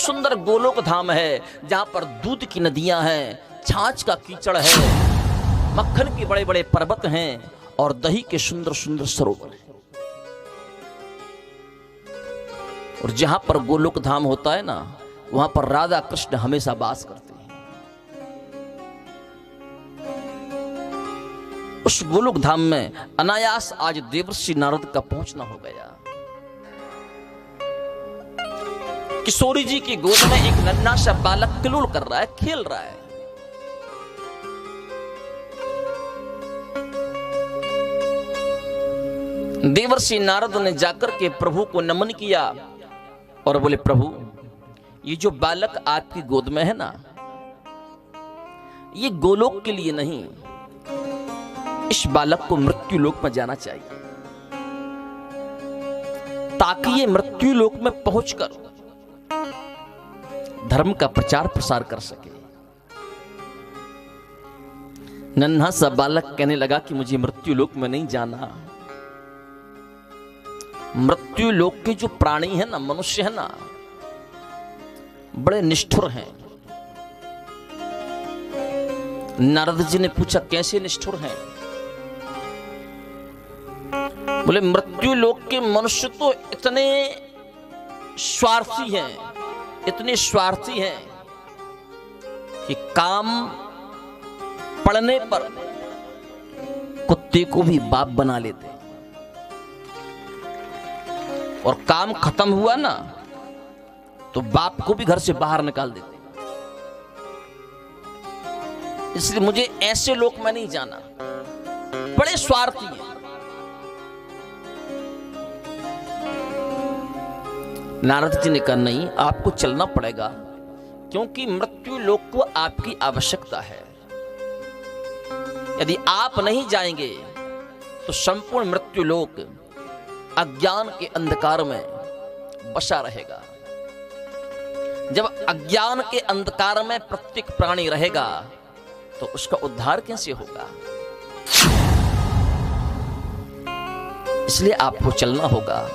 सुंदर गोलोक धाम है, जहां पर दूध की नदियां हैं, छाछ का कीचड़ है, मक्खन के बड़े बड़े पर्वत हैं और दही के सुंदर सुंदर सरोवर हैं। और जहां पर गोलोक धाम होता है ना, वहां पर राधा कृष्ण हमेशा वास करते हैं। उस गोलोक धाम में अनायास आज देवर्षि नारद का पहुंचना हो गया। किशोरी जी की गोद में एक नन्हा सा बालक किलोल कर रहा है, खेल रहा है। देवर्षि नारद ने जाकर के प्रभु को नमन किया और बोले, प्रभु ये जो बालक आपकी गोद में है ना, ये गोलोक के लिए नहीं, इस बालक को मृत्यु लोक में जाना चाहिए, ताकि ये मृत्यु लोक में पहुंचकर धर्म का प्रचार प्रसार कर सके। नन्हा सा बालक कहने लगा कि मुझे मृत्यु लोक में नहीं जाना। मृत्यु लोक के जो प्राणी है ना, मनुष्य है ना, बड़े निष्ठुर हैं। नारद जी ने पूछा, कैसे निष्ठुर हैं? बोले, मृत्यु लोक के मनुष्य तो इतने स्वार्थी हैं, इतने स्वार्थी हैं कि काम पड़ने पर कुत्ते को भी बाप बना लेते, और काम खत्म हुआ ना तो बाप को भी घर से बाहर निकाल देते। इसलिए मुझे ऐसे लोक में नहीं जाना, बड़े स्वार्थी हैं। नारद जी ने कहा, नहीं, आपको चलना पड़ेगा, क्योंकि मृत्यु लोक को आपकी आवश्यकता है। यदि आप नहीं जाएंगे तो संपूर्ण मृत्यु लोक अज्ञान के अंधकार में बसा रहेगा। जब अज्ञान के अंधकार में प्रत्येक प्राणी रहेगा तो उसका उद्धार कैसे होगा? इसलिए आपको चलना होगा।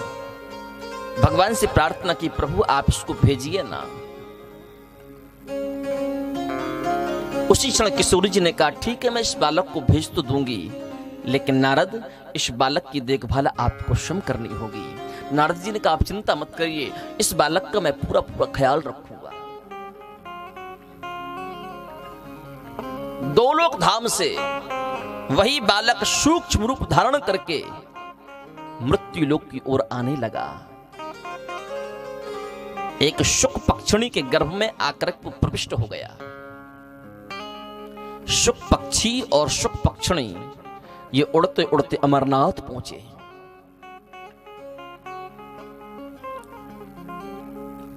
भगवान से प्रार्थना की, प्रभु आप इसको भेजिए ना। उसी क्षण किशोरी जी ने कहा, ठीक है, मैं इस बालक को भेज तो दूंगी, लेकिन नारद, इस बालक की देखभाल आपको स्वयं करनी होगी। नारद जी ने कहा, आप चिंता मत करिए, इस बालक का मैं पूरा पूरा ख्याल रखूंगा। गोलोक धाम से वही बालक सूक्ष्म रूप धारण करके मृत्यु लोक की ओर आने लगा। एक शुक पक्षिणी के गर्भ में आकर प्रविष्ट हो गया। शुक पक्षी और शुक पक्षिणी ये उड़ते उड़ते अमरनाथ पहुंचे।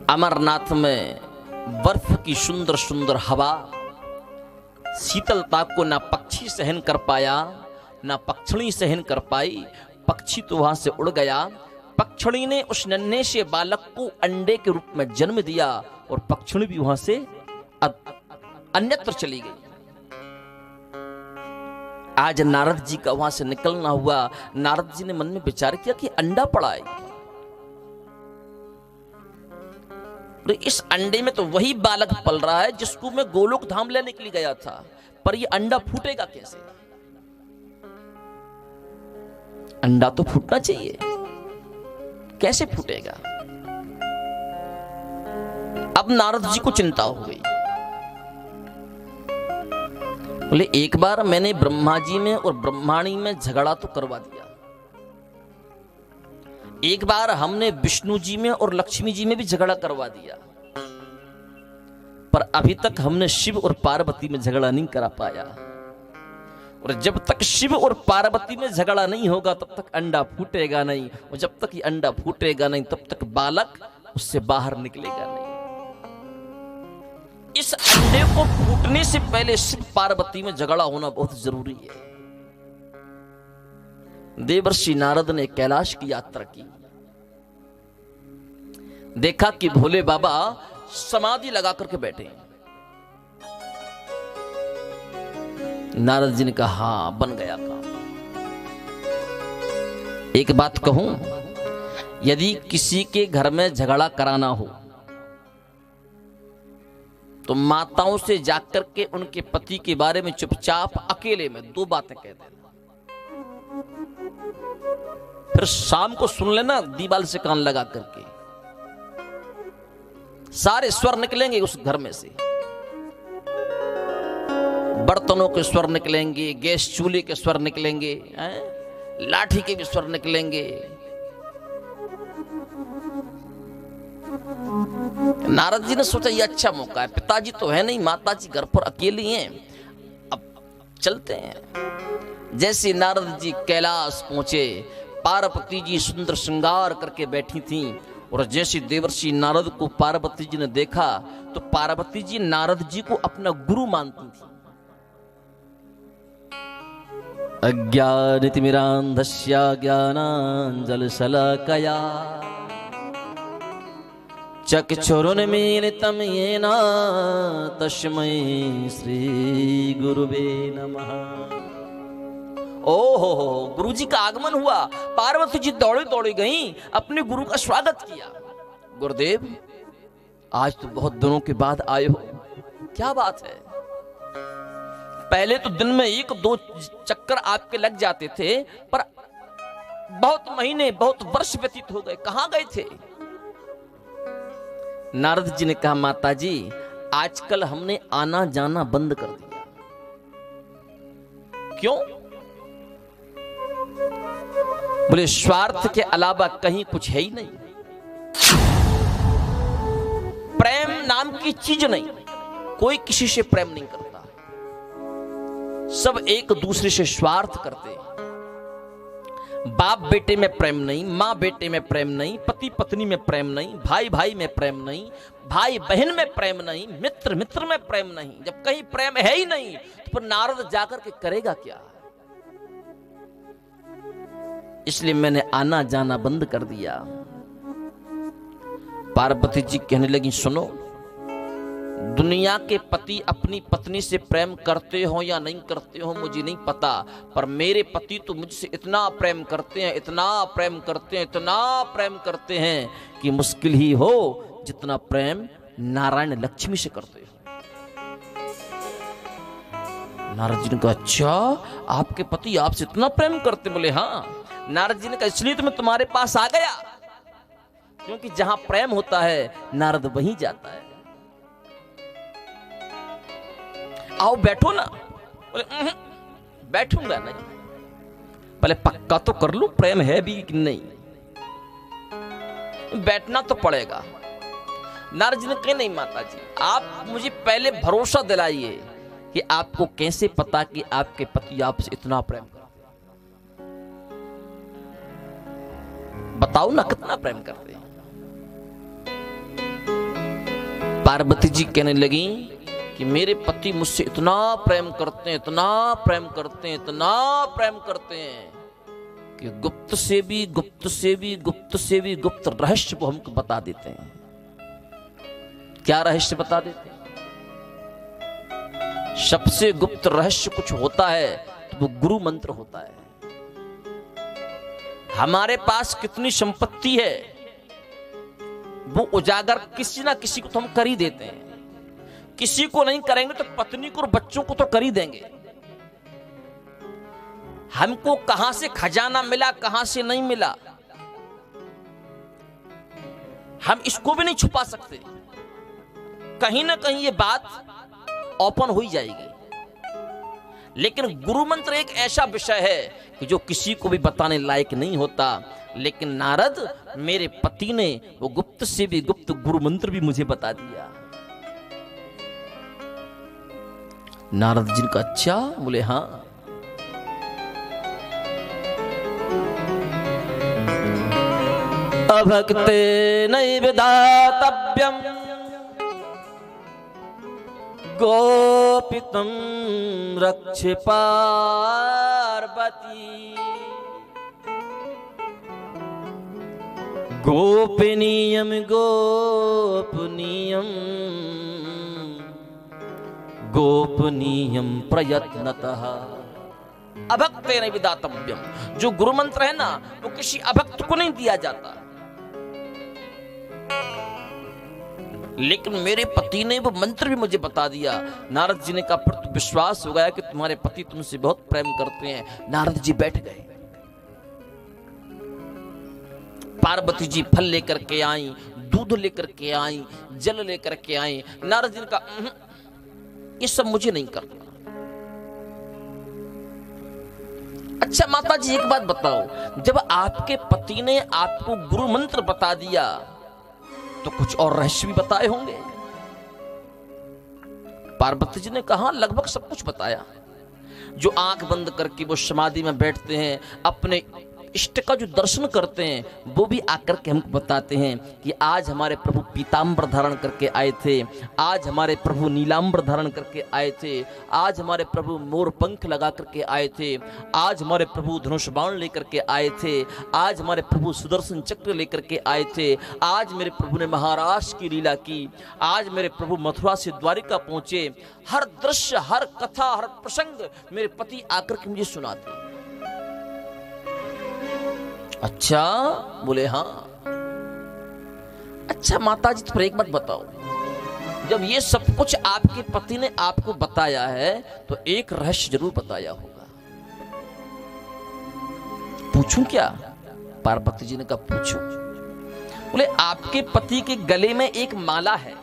अमरनाथ में बर्फ की सुंदर सुंदर हवा, शीतलता को ना पक्षी सहन कर पाया, ना पक्षिणी सहन कर पाई। पक्षी तो वहां से उड़ गया। पक्षिणी ने उस नन्हे से बालक को अंडे के रूप में जन्म दिया और पक्षिणी भी वहां से अन्यत्र चली गई। आज नारद जी का वहां से निकलना हुआ। नारद जी ने मन में विचार किया कि अंडा पड़ा है, इस अंडे में तो वही बालक पल रहा है जिसको मैं गोलोक धाम लेने के लिए गया था, पर यह अंडा फूटेगा कैसे? अंडा तो फूटना चाहिए, कैसे फूटेगा? अब नारद जी को चिंता हो गई। बोले, एक बार मैंने ब्रह्मा जी में और ब्रह्माणी में झगड़ा तो करवा दिया, एक बार हमने विष्णु जी में और लक्ष्मी जी में भी झगड़ा करवा दिया, पर अभी तक हमने शिव और पार्वती में झगड़ा नहीं करा पाया। और जब तक शिव और पार्वती में झगड़ा नहीं होगा तब तक अंडा फूटेगा नहीं, और जब तक ये अंडा फूटेगा नहीं तब तक बालक उससे बाहर निकलेगा नहीं। इस अंडे को फूटने से पहले शिव पार्वती में झगड़ा होना बहुत जरूरी है। देवर्षि नारद ने कैलाश की यात्रा की, देखा कि भोले बाबा समाधि लगा करके बैठे हैं। नारद जी ने कहा, हां, बन गया काम। एक बात कहूं, यदि किसी के घर में झगड़ा कराना हो तो माताओं से जाकर के उनके पति के बारे में चुपचाप अकेले में 2 बातें कह देना, फिर शाम को सुन लेना दीवार से कान लगा करके। सारे स्वर निकलेंगे उस घर में से, बर्तनों के स्वर निकलेंगे, गैस चूल्हे के स्वर निकलेंगे, लाठी के भी स्वर निकलेंगे। नारद जी ने सोचा ये अच्छा मौका है, पिताजी तो है नहीं, माताजी घर पर अकेली हैं, अब चलते हैं। जैसे नारद जी कैलाश पहुंचे, पार्वती जी सुंदर श्रृंगार करके बैठी थीं, और जैसे देवर्षि नारद को पार्वती जी ने देखा तो पार्वती जी नारद जी को अपना गुरु मानती थी। अज्ञानतिमिरान्धस्य ज्ञानाञ्जनशलाकया चक्षुरुन्मीलितं येन तस्मै श्री गुरुवे नमः। ओहो, गुरु जी का आगमन हुआ। पार्वती जी दौड़ी दौड़ी गई, अपने गुरु का स्वागत किया। गुरुदेव, आज तो बहुत दिनों के बाद आए हो, क्या बात है? पहले तो दिन में 1-2 चक्कर आपके लग जाते थे, पर बहुत महीने, बहुत वर्ष व्यतीत हो गए, कहां गए थे? नारद जी ने कहा, माताजी आजकल हमने आना जाना बंद कर दिया। क्यों? बोले स्वार्थ के अलावा कहीं कुछ है ही नहीं, प्रेम नाम की चीज नहीं, कोई किसी से प्रेम नहीं करता, सब एक दूसरे से स्वार्थ करते हैं। बाप बेटे में प्रेम नहीं, माँ बेटे में प्रेम नहीं, पति पत्नी में प्रेम नहीं, भाई भाई में प्रेम नहीं, भाई बहन में प्रेम नहीं, मित्र मित्र में प्रेम नहीं। जब कहीं प्रेम है ही नहीं तो फिर नारद जाकर के करेगा क्या? इसलिए मैंने आना जाना बंद कर दिया। पार्वती जी कहने लगी, सुनो, दुनिया के पति अपनी पत्नी से प्रेम करते हो या नहीं करते हो मुझे नहीं पता, पर मेरे पति तो मुझसे इतना प्रेम करते हैं, इतना प्रेम करते हैं, इतना प्रेम करते हैं कि मुश्किल ही हो जितना प्रेम नारायण लक्ष्मी से करते हो। नारद जी ने कहा, अच्छा आपके पति आपसे इतना प्रेम करते? बोले हाँ। नारद जी ने कहा, इसलिए तो मैं तुम्हारे पास आ गया, क्योंकि जहां प्रेम होता है नारद वहीं जाता है। आओ बैठो ना। बोले बैठूंगा नहीं, पहले पक्का तो कर लूं प्रेम है भी कि नहीं। बैठना तो पड़ेगा। नारद जी ने कहा, नहीं माता जी, आप मुझे पहले भरोसा दिलाइए कि आपको कैसे पता कि आपके पति आपसे इतना प्रेम करते? बताओ ना कितना प्रेम करते हैं। पार्वती जी कहने लगी कि मेरे पति मुझसे इतना प्रेम करते हैं, इतना प्रेम करते हैं, इतना प्रेम करते हैं कि गुप्त से भी गुप्त से भी गुप्त से भी गुप्त रहस्य वो हमको बता देते हैं। क्या रहस्य बता देते हैं? सबसे गुप्त रहस्य कुछ होता है तो वो गुरु मंत्र होता है। हमारे पास कितनी संपत्ति है वो उजागर किसी ना किसी को तो हम कर ही देते हैं। किसी को नहीं करेंगे तो पत्नी को और बच्चों को तो कर ही देंगे। हमको कहां से खजाना मिला, कहां से नहीं मिला, हम इसको भी नहीं छुपा सकते। कहीं ना कहीं ये बात ओपन हो ही जाएगी। लेकिन गुरु मंत्र एक ऐसा विषय है कि जो किसी को भी बताने लायक नहीं होता। लेकिन नारद, मेरे पति ने वो गुप्त से भी गुप्त गुरु मंत्र भी मुझे बता दिया। नारद जी का अच्छा? बोले हाँ। अभक्ते नैव दातव्यम् गोपितं रक्ष पार्वती गोपनीयम गोपनीयम गोपनीयम प्रयत्नतः। अभक्ते नैव दातव्यम, जो गुरु मंत्र है ना वो किसी अभक्त को नहीं दिया जाता। लेकिन मेरे पति ने वो मंत्र भी मुझे बता दिया। नारद जी ने कहा फिर तो विश्वास हो गया कि तुम्हारे पति तुमसे बहुत प्रेम करते हैं। नारद जी बैठ गए। पार्वती जी फल लेकर के आई, दूध लेकर के आई, जल लेकर के आई। नारद जी ने कहा ये सब मुझे नहीं करना। अच्छा माता जी एक बात बताओ, जब आपके पति ने आपको गुरु मंत्र बता दिया तो कुछ और रहस्य भी बताए होंगे। पार्वती जी ने कहा लगभग सब कुछ बताया। जो आंख बंद करके वो समाधि में बैठते हैं, अपने इष्ट का जो दर्शन करते हैं, वो भी आकर के हमको बताते हैं कि आज हमारे प्रभु पीतांबर धारण करके आए थे, आज हमारे प्रभु नीलांबर धारण करके आए थे, आज हमारे प्रभु मोर पंख लगा करके आए थे, आज हमारे प्रभु धनुष बाण लेकर के आए थे, आज हमारे प्रभु सुदर्शन चक्र लेकर के आए थे, आज मेरे प्रभु ने महाराष्ट्र की लीला की, आज मेरे प्रभु मथुरा से द्वारिका पहुंचे। हर दृश्य, हर कथा, हर प्रसंग मेरे पति आकर के मुझे सुनाते। अच्छा बोले हाँ। अच्छा माता जी तो एक बात बताओ, जब ये सब कुछ आपके पति ने आपको बताया है तो एक रहस्य जरूर बताया होगा। पूछूं क्या? पार्वती जी ने कहा पूछो। बोले आपके पति के गले में एक माला है,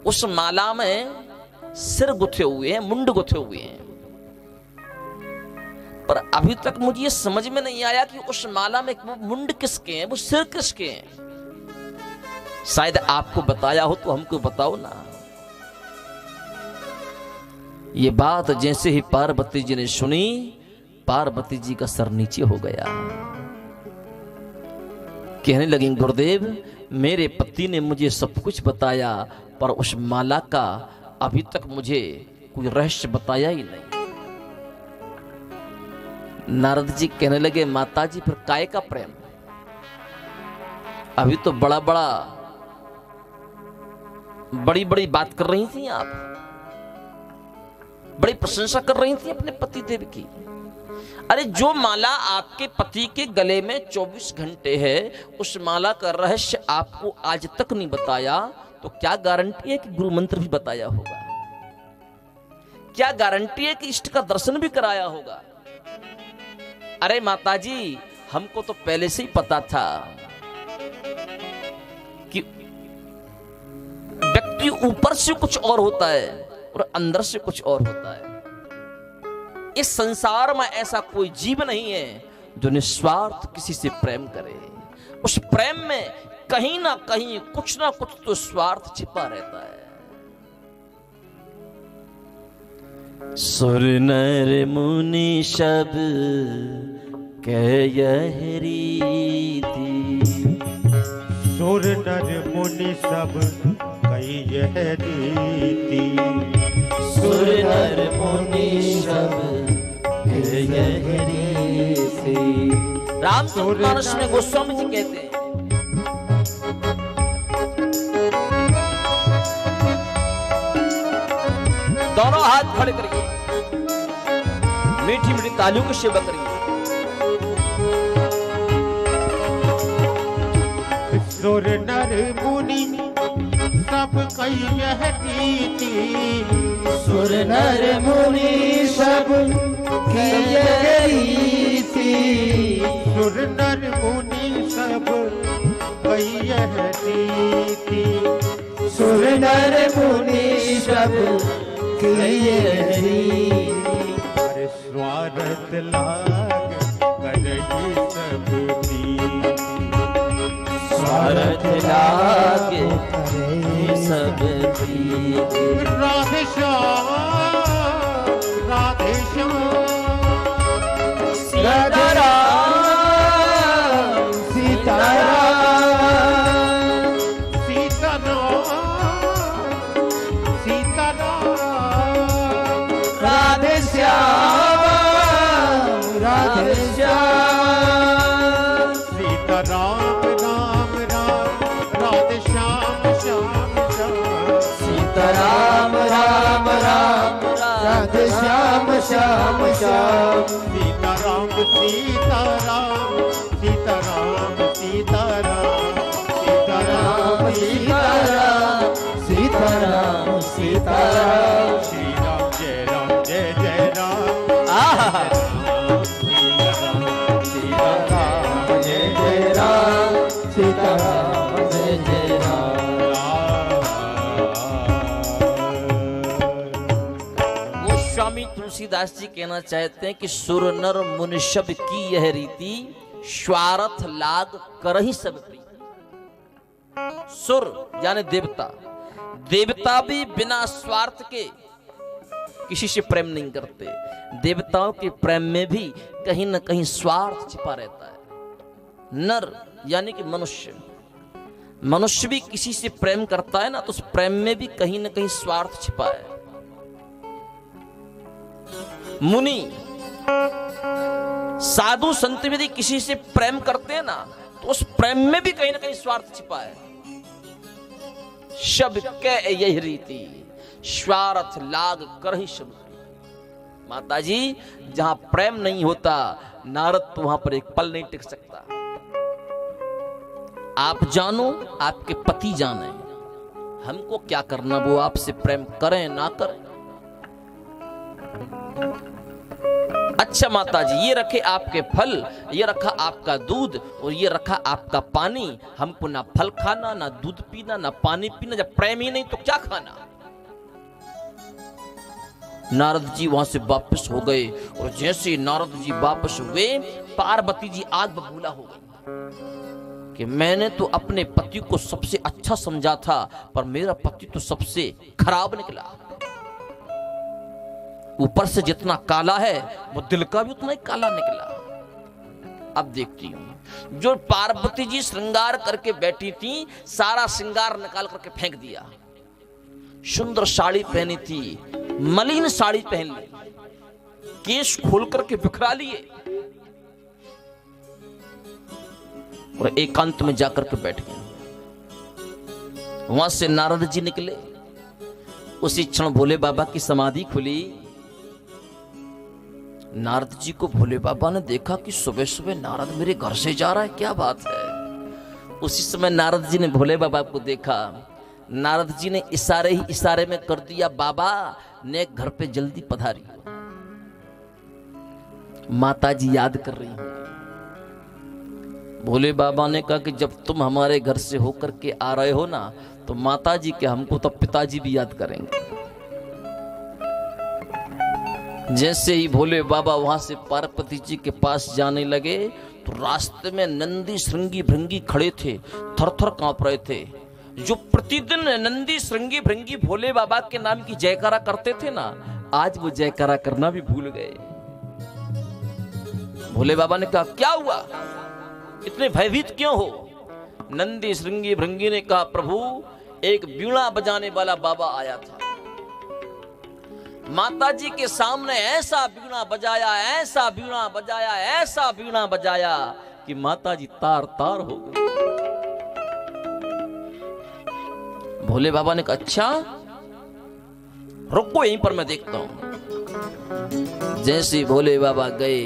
उस माला में सिर गुथे हुए हैं, मुंड गुथे हुए हैं, पर अभी तक मुझे ये समझ में नहीं आया कि उस माला में वो मुंड किसके हैं, वो सिर किसके हैं। शायद आपको बताया हो तो हमको बताओ ना। ये बात जैसे ही पार्वती जी ने सुनी, पार्वती जी का सर नीचे हो गया। कहने लगी गुरुदेव मेरे पति ने मुझे सब कुछ बताया, पर उस माला का अभी तक मुझे कोई रहस्य बताया ही नहीं। नारद जी कहने लगे माता जी फिर काय का प्रेम? अभी तो बड़ी बड़ी बात कर रही थी आप, बड़ी प्रशंसा कर रही थी अपने पति देव की। अरे जो माला आपके पति के गले में 24 घंटे है, उस माला का रहस्य आपको आज तक नहीं बताया, तो क्या गारंटी है कि गुरु मंत्र भी बताया होगा? क्या गारंटी है कि इष्ट का दर्शन भी कराया होगा? अरे माताजी हमको तो पहले से ही पता था कि व्यक्ति ऊपर से कुछ और होता है और अंदर से कुछ और होता है। इस संसार में ऐसा koई जीव नहीं है जो निस्वार्थ किसी से प्रेम करे। उस प्रेम में कहीं ना कहीं कुछ ना कुछ तो स्वार्थ छिपा रहता है। सुर नर मुनि सब कह यह रीति, सुर नर मुनि सब कह यह रीति, सुर नर मुनि सब कह यह रीति। रामचरितमानस में गोस्वामी जी कहते हैं दोनों हाथ खड़े करिए, मीठी मीठी तालियों की सेवा करिए। सुर नर मुनि सब कई यह रीति, सुर नर मुनि सब कई यह रीति, सुर नर मुनि सब कई यह रीति, सुर नर मुनि सब कई यह रीति। हर स्वार्थ लाग करही सब रीति, स्वार्थ लागे करे सब रीति। राधे श्याम राधे श्याम सीताराम सीताराम राधे श्याम राधे श्याम सीताराम राम राम राधे श्याम श्याम श्याम सीताराम राम राम राधे श्याम श्याम श्याम सीताराम सीताराम सीताराम सीताराम सीताराम सीताराम सीताराम सीताराम श्री राम जय जय राम आहा सीताराम जय जय राम सीताराम जय जय राम। वो स्वामी तुलसीदास जी कहना चाहते हैं कि सुर नर मुनि की यह रीति स्वार्थ लाग कर ही सब प्रीति। सुर यानी देवता, देवता भी बिना स्वार्थ के किसी से प्रेम नहीं करते। देवताओं के प्रेम में भी कहीं न कहीं स्वार्थ छिपा रहता है। नर यानी कि मनुष्य, मनुष्य भी किसी से प्रेम करता है ना, तो उस प्रेम में भी कहीं न कहीं स्वार्थ छिपा है। मुनि साधु संत यदि किसी से प्रेम करते हैं ना, तो उस प्रेम में भी कहीं ना कहीं स्वार्थ छिपा है। शब के यही रीति स्वार्थ लाग कर ही शब। माता जी जहां प्रेम नहीं होता नारद तो वहां पर एक पल नहीं टिक सकता। आप जानो आपके पति जाने, हमको क्या करना, वो आपसे प्रेम करें ना करें। अच्छा माता जी, ये रखे आपके फल, ये रखा आपका दूध और ये रखा आपका पानी। हमको ना फल खाना, ना दूध पीना, ना पानी पीना। जब प्रेम ही नहीं तो क्या खाना। नारद जी वहां से वापस हो गए और जैसे नारद जी वापस हुए, पार्वती जी आग बबूला हो गई कि मैंने तो अपने पति को सबसे अच्छा समझा था, पर मेरा पति तो सबसे खराब निकला। ऊपर से जितना काला है वो दिल का भी उतना ही काला निकला। अब देखती हूं, जो पार्वती जी श्रृंगार करके बैठी थी, सारा श्रृंगार निकाल करके फेंक दिया। सुंदर साड़ी पहनी थी, मलिन साड़ी पहन ली, केश खोल करके बिखरा लिए और एकांत में जाकर के बैठ गए। वहां से नारद जी निकले, उसी क्षण भोले बाबा की समाधि खुली। नारद जी को भोले बाबा ने देखा कि सुबह सुबह नारद मेरे घर से जा रहा है, क्या बात है। उसी समय नारद जी ने भोले बाबा को देखा। नारद जी ने इशारे ही इशारे में कर दिया, बाबा ने घर पे जल्दी पधारी। माता जी याद कर रही हैं। भोले बाबा ने कहा कि जब तुम हमारे घर से होकर के आ रहे हो ना, तो माता जी के हमको तो पिताजी भी याद करेंगे। जैसे ही भोले बाबा वहां से पार्वती जी के पास जाने लगे, तो रास्ते में नंदी श्रृंगी भृंगी खड़े थे, थर थर कांप रहे थे। जो प्रतिदिन नंदी श्रृंगी भृंगी भोले बाबा के नाम की जयकारा करते थे ना, आज वो जयकारा करना भी भूल गए। भोले बाबा ने कहा, क्या हुआ, इतने भयभीत क्यों हो। नंदी श्रृंगी भृंगी ने कहा, प्रभु एक वीणा बजाने वाला बाबा आया था, माता जी के सामने ऐसा वीणा बजाया, ऐसा वीणा बजाया, ऐसा वीणा बजाया कि माता जी तार तार हो गई। भोले बाबा ने कहा, अच्छा रुको यहीं पर मैं देखता हूं। जैसे भोले बाबा गए,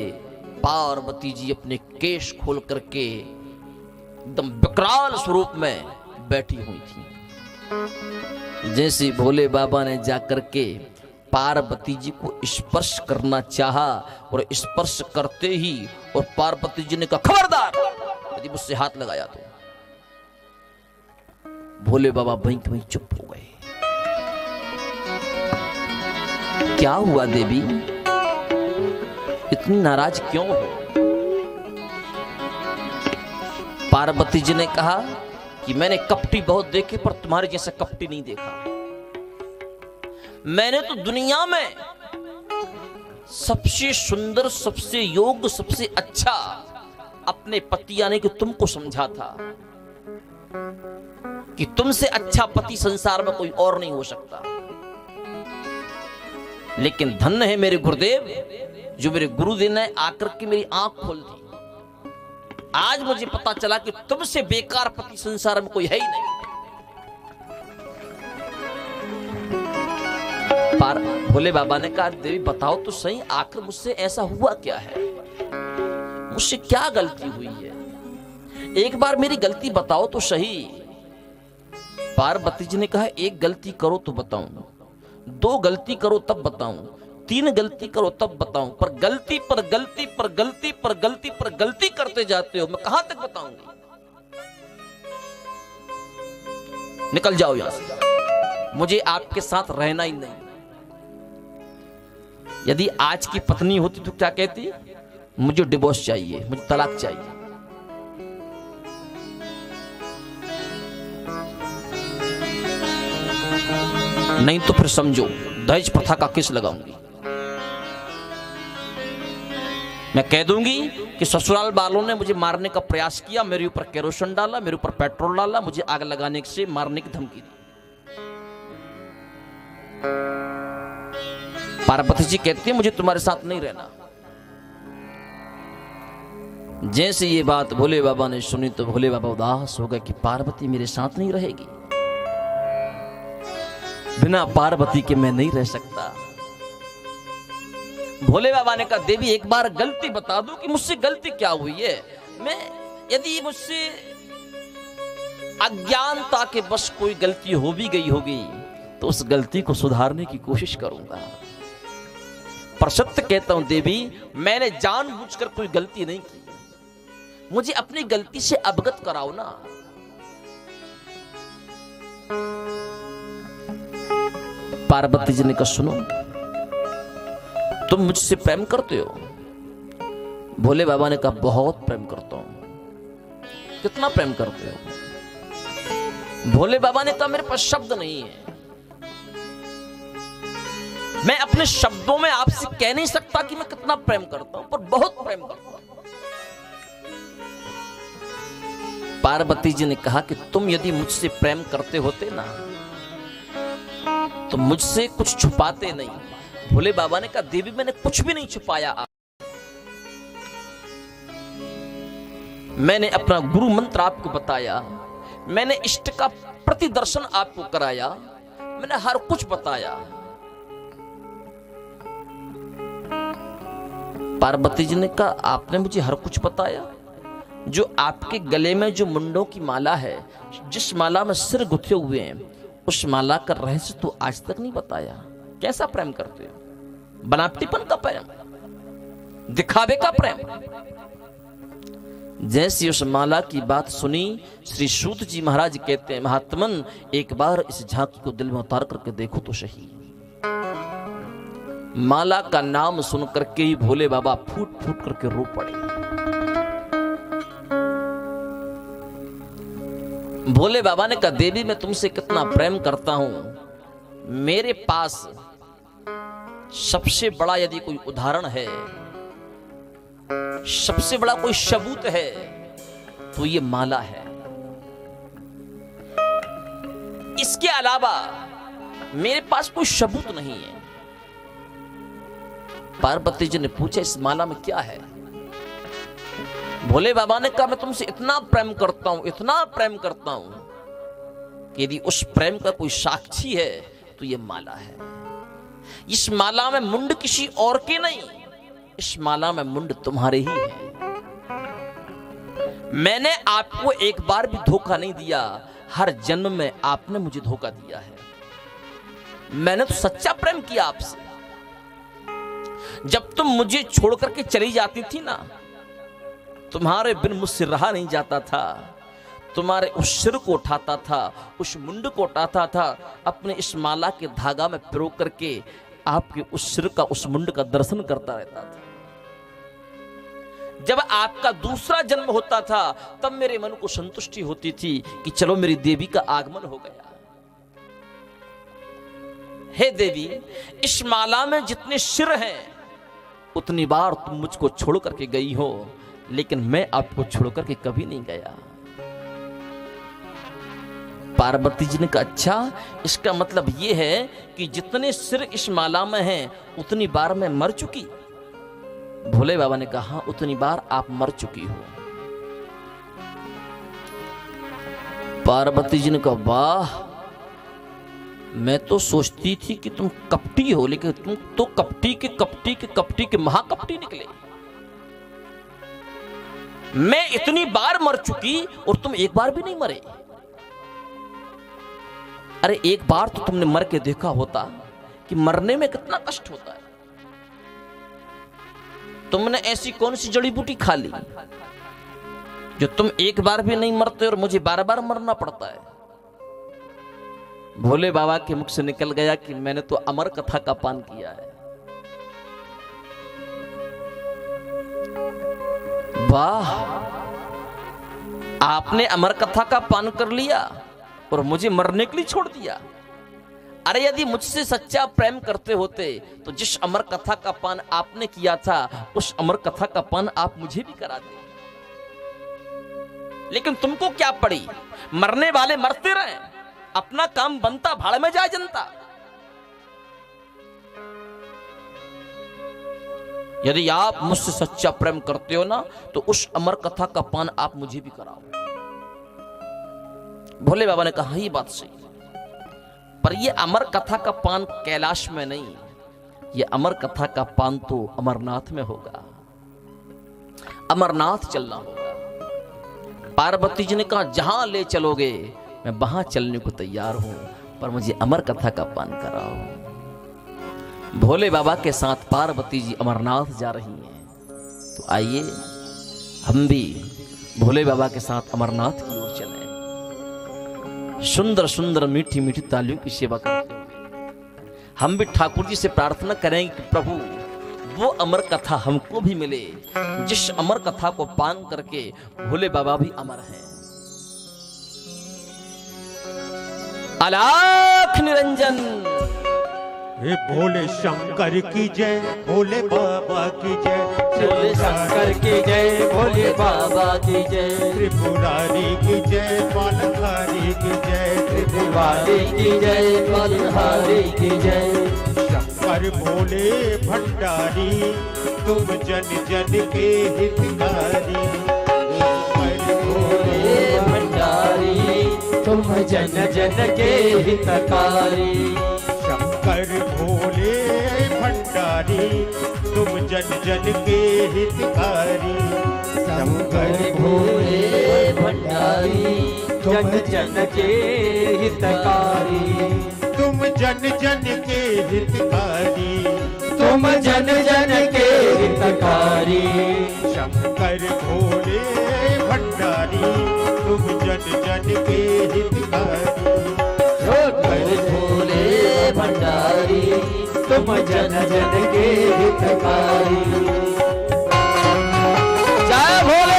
पार्वती जी अपने केश खोल करके एकदम विकराल स्वरूप में बैठी हुई थी। जैसे भोले बाबा ने जाकर के पार्वती जी को स्पर्श करना चाहा, और स्पर्श करते ही और पार्वती जी ने कहा, खबरदार यदि मुझसे हाथ लगाया तो। भोले बाबा वहीं वहीं चुप हो गए। क्या हुआ देवी, इतनी नाराज क्यों हो। पार्वती जी ने कहा कि मैंने कपटी बहुत देखे, पर तुम्हारे जैसा कपटी नहीं देखा। मैंने तो दुनिया में सबसे सुंदर, सबसे योग्य, सबसे अच्छा अपने पति यानी कि तुमको समझा था कि तुमसे अच्छा पति संसार में कोई और नहीं हो सकता। लेकिन धन्य है मेरे गुरुदेव, जो मेरे गुरुदेव ने आकर के मेरी आंख खोल दी। आज मुझे पता चला कि तुमसे बेकार पति संसार में कोई है ही नहीं। भोले बाबा ने कहा, देवी बताओ तो सही, आखिर मुझसे ऐसा हुआ क्या है, मुझसे क्या गलती हुई है, एक बार मेरी गलती बताओ तो सही। पार्वती जी ने कहा एक गलती करो तो बताऊं, दो गलती करो तब बताऊं, तीन गलती करो तब बताऊं, पर गलती पर गलती पर गलती पर गलती पर गलती करते जाते हो, मैं कहां तक बताऊंगी। निकल जाओ यहां से, मुझे आपके साथ रहना ही नहीं। यदि आज की पत्नी होती तो क्या कहती, मुझे डिवोर्स चाहिए, मुझे तलाक चाहिए। नहीं तो फिर समझो दहेज प्रथा का केस लगाऊंगी। मैं कह दूंगी कि ससुराल वालों ने मुझे मारने का प्रयास किया, मेरे ऊपर केरोसिन डाला, मेरे ऊपर पेट्रोल डाला, मुझे आग लगाने से मारने की धमकी दी। पार्वती जी कहती है मुझे तुम्हारे साथ नहीं रहना। जैसे ये बात भोले बाबा ने सुनी तो भोले बाबा उदास हो गए कि पार्वती मेरे साथ नहीं रहेगी, बिना पार्वती के मैं नहीं रह सकता। भोले बाबा ने कहा देवी एक बार गलती बता दो कि मुझसे गलती क्या हुई है। मैं यदि मुझसे अज्ञानता के बस कोई गलती हो भी गई होगी तो उस गलती को सुधारने की कोशिश करूंगा, पर सत्य कहता हूं देवी मैंने जानबूझकर कोई गलती नहीं की, मुझे अपनी गलती से अवगत कराओ ना। पार्वती जी ने कहा सुनो तुम मुझसे प्रेम करते हो। भोले बाबा ने कहा बहुत प्रेम करता हूं। कितना प्रेम करते हो? भोले बाबा ने कहा मेरे पास शब्द नहीं है, मैं अपने शब्दों में आपसे कह नहीं सकता कि मैं कितना प्रेम करता हूं, पर बहुत प्रेम करता हूं। पार्वती जी ने कहा कि तुम यदि मुझसे प्रेम करते होते ना तो मुझसे कुछ छुपाते नहीं। भोले बाबा ने कहा देवी मैंने कुछ भी नहीं छुपाया, मैंने अपना गुरु मंत्र आपको बताया, मैंने इष्ट का प्रतिदर्शन आपको कराया, मैंने हर कुछ बताया। पार्वती जी ने कहा आपने मुझे हर कुछ बताया, जो आपके गले में जो मुंडों की माला है, जिस माला में सिर गुथे हुए हैं, उस माला का रहस्य तो आज तक नहीं बताया। कैसा प्रेम करते हो? बनावटीपन का प्रेम, दिखावे का प्रेम। जैसी उस माला की बात सुनी श्री सूत जी महाराज कहते हैं महात्मन एक बार इस झांकी को दिल में उतार करके देखो तो सही। माला का नाम सुन करके ही भोले बाबा फूट फूट करके रो पड़े। भोले बाबा ने कहा देवी मैं तुमसे कितना प्रेम करता हूं, मेरे पास सबसे बड़ा यदि कोई उदाहरण है, सबसे बड़ा कोई सबूत है तो ये माला है। इसके अलावा मेरे पास कोई सबूत नहीं है। पार्वती जी ने पूछा इस माला में क्या है? भोले बाबा ने कहा मैं तुमसे इतना प्रेम करता हूं, इतना प्रेम करता हूं कि यदि उस प्रेम का कोई साक्षी है तो ये माला है। इस माला में मुंड किसी और के नहीं, इस माला में मुंड तुम्हारे ही है। मैंने आपको एक बार भी धोखा नहीं दिया, हर जन्म में आपने मुझे धोखा दिया है। मैंने तो सच्चा प्रेम किया आपसे। जब तुम मुझे छोड़ करके चली जाती थी ना, तुम्हारे बिन मुझसे रहा नहीं जाता था, तुम्हारे उस सिर को उठाता था, उस मुंड को उठाता था, अपने इस माला के धागा में पिरो करके आपके उस सिर का उस मुंड का दर्शन करता रहता था। जब आपका दूसरा जन्म होता था तब मेरे मन को संतुष्टि होती थी कि चलो मेरी देवी का आगमन हो गया। हे देवी इस माला में जितने सिर हैं उतनी बार तुम मुझको छोड़ करके गई हो, लेकिन मैं आपको छोड़ करके कभी नहीं गया। पार्वती जी ने कहा अच्छा इसका मतलब यह है कि जितने सिर इस माला में हैं उतनी बार मैं मर चुकी। भोले बाबा ने कहा हाँ उतनी बार आप मर चुकी हो। पार्वती जी ने कहा वाह, मैं तो सोचती थी कि तुम कपटी हो, लेकिन तुम तो कपटी के महाकपटी निकले। मैं इतनी बार मर चुकी और तुम एक बार भी नहीं मरे। अरे एक बार तो तुमने मर के देखा होता कि मरने में कितना कष्ट होता है। तुमने ऐसी कौन सी जड़ी बूटी खा ली जो तुम एक बार भी नहीं मरते और मुझे बार बार मरना पड़ता है। भोले बाबा के मुख से निकल गया कि मैंने तो अमर कथा का पान किया है। वाह, आपने अमर कथा का पान कर लिया और मुझे मरने के लिए छोड़ दिया। अरे यदि मुझसे सच्चा प्रेम करते होते तो जिस अमर कथा का पान आपने किया था उस अमर कथा का पान आप मुझे भी करा दे। लेकिन तुमको क्या पड़ी, मरने वाले मरते रहे, अपना काम बनता भाड़ में जाए जनता। यदि आप मुझसे सच्चा प्रेम करते हो ना तो उस अमर कथा का पान आप मुझे भी कराओ। भोले बाबा ने कहा ये बात सही, पर ये अमर कथा का पान कैलाश में नहीं, ये अमर कथा का पान तो अमरनाथ में होगा। अमरनाथ चलना होगा। पार्वती जी ने कहा जहां ले चलोगे मैं वहां चलने को तैयार हूं, पर मुझे अमर कथा का पान कराओ। भोले बाबा के साथ पार्वती जी अमरनाथ जा रही हैं। तो आइए हम भी भोले बाबा के साथ अमरनाथ की ओर चलें। सुंदर सुंदर मीठी मीठी तालियों की सेवा करते हुए हम भी ठाकुर जी से प्रार्थना करेंगे कि प्रभु वो अमर कथा हमको भी मिले जिस अमर कथा को पान करके भोले बाबा भी अमर हैं। अलाख निरंजन। हे भोले शंकर की जय, भोले बाबा की जय, भोले शंकर की जय, भोले बाबा की जय, त्रिपुरारी की जय, पालनहारी की जय, त्रिपुरारी की जय, पालनहारी की जय। शंकर भोले भंडारी तुम जन जन के हितकारी। शंकर भोले भंडारी तुम जन जन के हितकारी। शंकर भोले भंडारी तुम जन जन के हितकारी। शंकर भोले भंडारी जन जन के हितकारी। तुम जन जन के हितकारी। तुम जन जन के हितकारी। शंकर भोले भंडारी तुम जन जन के हितकारी। शंकर भोले भंडारी तुम जन जन के हितकारी। जय भोले।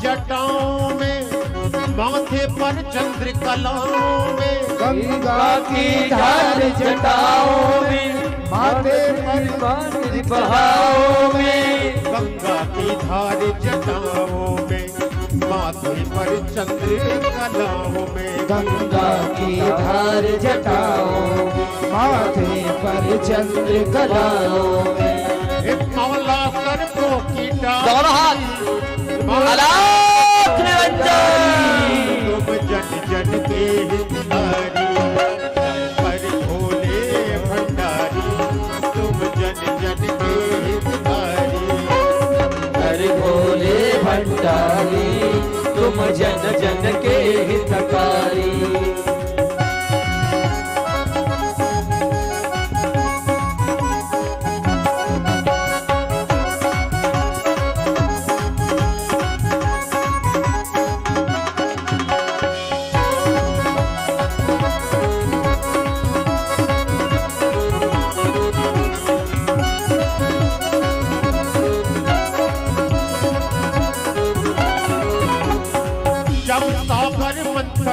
जटाओं में, माथे पर चंद्र कलाओं में। गंगा की धार जटाओं में, माथे पर चंद्र कलाओं में। गंगा की धार जटाओं में, माथे पर चंद्र कलाओं में। गंगा की धार जटाओं में, माथे पर चंद्र कलाओं में। मौला सर्पों की दोनों हाथ अलाख निरंजन। तुम जन जन के हितकारी। पर भोले भंडारी तुम जन जन के हितकारी। पर भोले भंडारी तुम जन जन के हितकारी।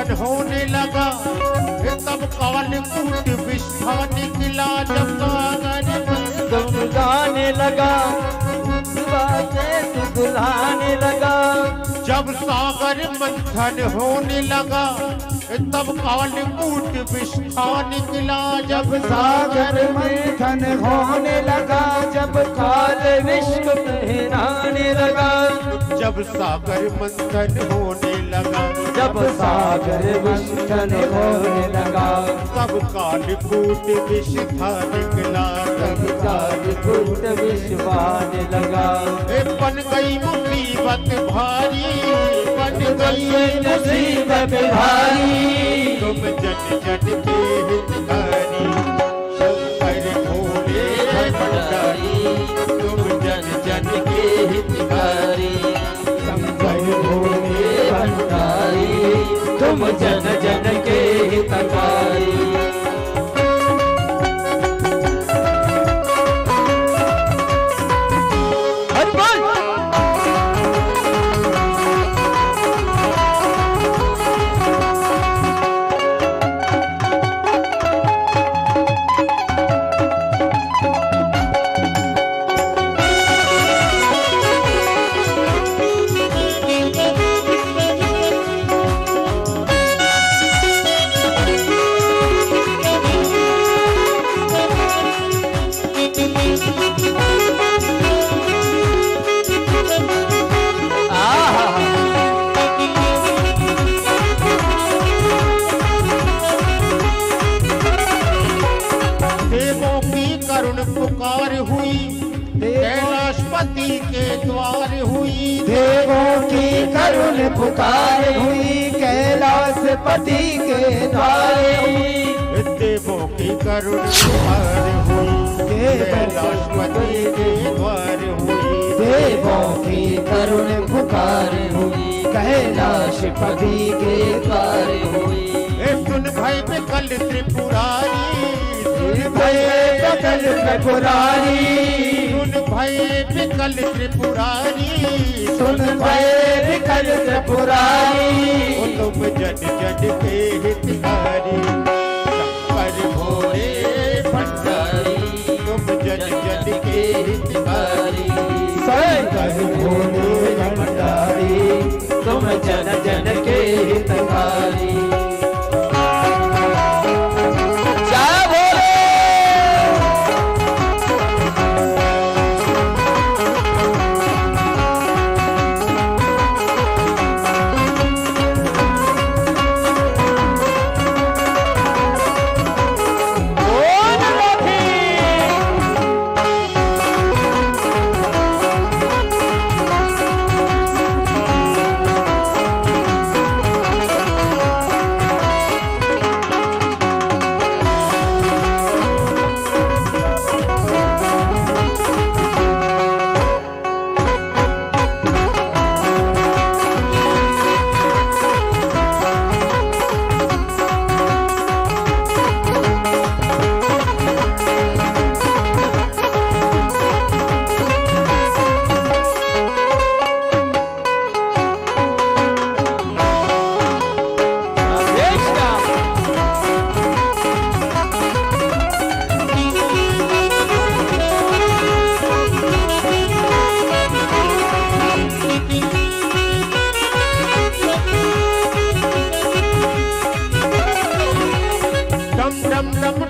मंथन होने लगा, तब कालकूट विष्ठा निकला। जब सागर तुम गाने लगा, बातें दुलाने लगा। जब सागर मंथन होने लगा, तब कालकूट विष्ठा निकला। जब सागर मंथन होने लगा, जब काल विश्व बहराने लगा। जब सागर मंथन होने लगा, जब सागर मंथन होने लगा, तब कालकूट विष्ठा निकला। तब कालकूट विश्व आने लगा। बन गई मुसीबत भारी, बन गई मुसीबत भारी। तुम जन जन के हितकारी, शंकर भोले भंडारी। तुम जन जन के हितकारी, शंकर भोले भंडारी। तुम जन जन के हितकारी। पुकार हुई, कैलाशपति के द्वार हुई। देवों की करुण पुकार हुई, कैलाशपति के द्वार हुई। देवों की करुण पुकार हुई, कैलाशपति के द्वार हुई। देवों की करुण पुकार हुई, कैलाशपति के द्वार हुई। सुन भाई विकल त्रिपुरारी, भय विकल त्रिपुरारी। सुन भय विकल त्रिपुरारी, सुन भय विकल त्रिपुरारी। तुम जन जन के हितकारी, शंकर भोले भंडारी। तुम जन जन के हितकारी, शंकर भोले भंडारी। तुम जन जन के हितकारी।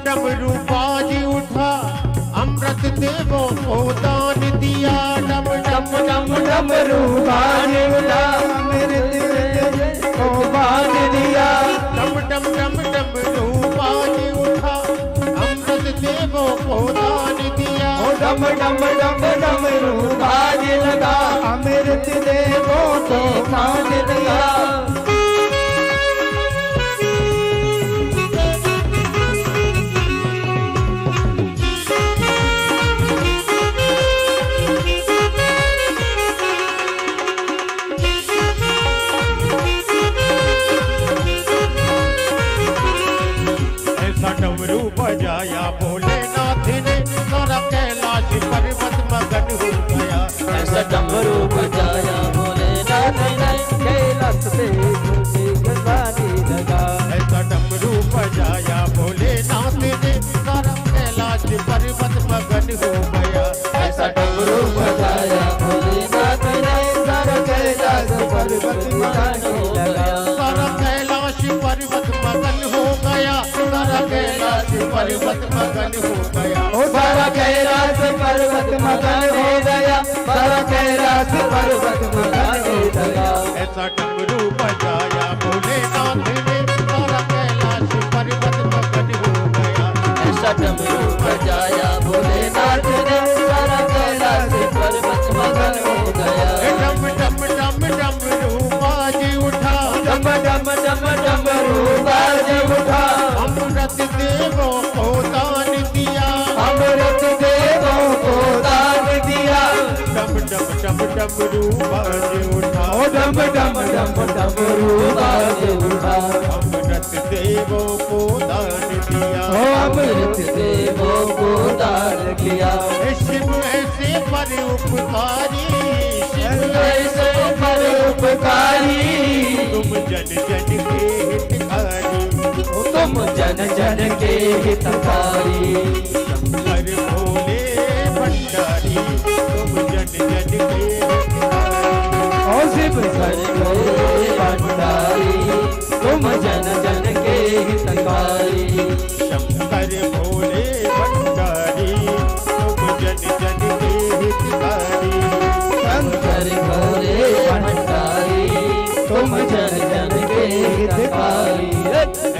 डमरू बाज उठा, अमृत देवों को दान दिया। डम डम डम डमरू बाज उठा, अमृत को बांध दिया। डम डम डम डमरू बाज उठा, अमृत देवों को दान दिया। डम डम डम डमरू बाज लगा, अमृत देवों को बांध दिया। डमरू बजाया भोलेनाथ ने, सारा कैलाश पर्वत मगन हो गया। ऐसा डमरू पर्वत मगन लगा सारा कैलाश पर्वत मगन हो गया सारा कैलाश पर्वत मगन हो गया ओ सारा कैलाश पर्वत मगन हो गया सारा कैलाश पर्वत मगन हो गया ऐसा डमरू बजाया भोलेनाथ ने सारा कैलाश पर्वत मगन हो गया ऐसा डमरू बजाया भोलेनाथ ने सारा कैलाश पर्वत मगन हो गया डम डम डम डमरू बाज उठा डम डम डम डमरू बाज उठा अमृत देवों को दान दिया अमृत देवों को दान दिया डम डम डम डमरू बाज उठा ओ डम डम डम डमरू बाज उठा अमृत देवों को दान दिया ओ अमृत देवों को दान किया शिव ऐसे पर उपकारी शिव ऐसे पर उपकारी तुम जन जन के हितकारी तुम जन जन के हितकारी शंकर भोले भंडारी तुम जन जन के हितकारी ओ शिव सर भोले भंडारी तुम जन जन के हितकारी शंकर भोले भंडारी तुम जन जन के हितकारी शंकर भोले भंडारी तुम जन जन के हितकारी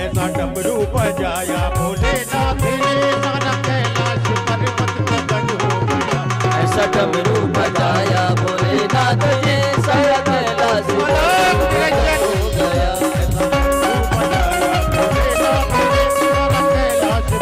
ऐसा डमरू बजाया भोलेनाथ ने सारा कैलाश पर्वत मगन हो गया ऐसा डमरू बजाया भोलेनाथ ने सारा कैलाश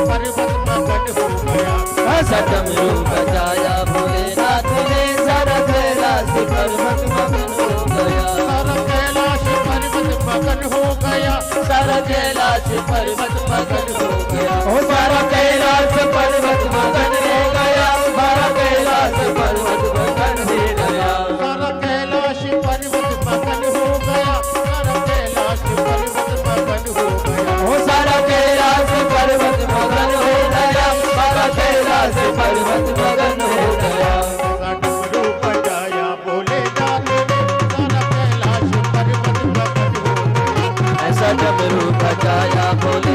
पर्वत मगन हो गया ऐसा डमरू बजाया भोलेनाथ ने सारा कैलाश पर्वत मगन हो गया सारा कैलाश पर्वत मगन हो गया सारा कैलाश पर्वत मगन हो गया ओ सारा कैलाश पर्वत मगन हो गया सारा कैलाश पर्वत मगन हो गया सारा कैलाश पर्वत मगन हो गया सारा कैलाश पर्वत मगन हो गया ओ सारा कैलाश पर्वत मगन हो गया सारा कैलाश पर्वत मगन हो गया ऐसा डमरू बजाया भोलेनाथ ने सारा कैलाश पर्वत मगन हो गया ऐसा डमरू बजाया भोले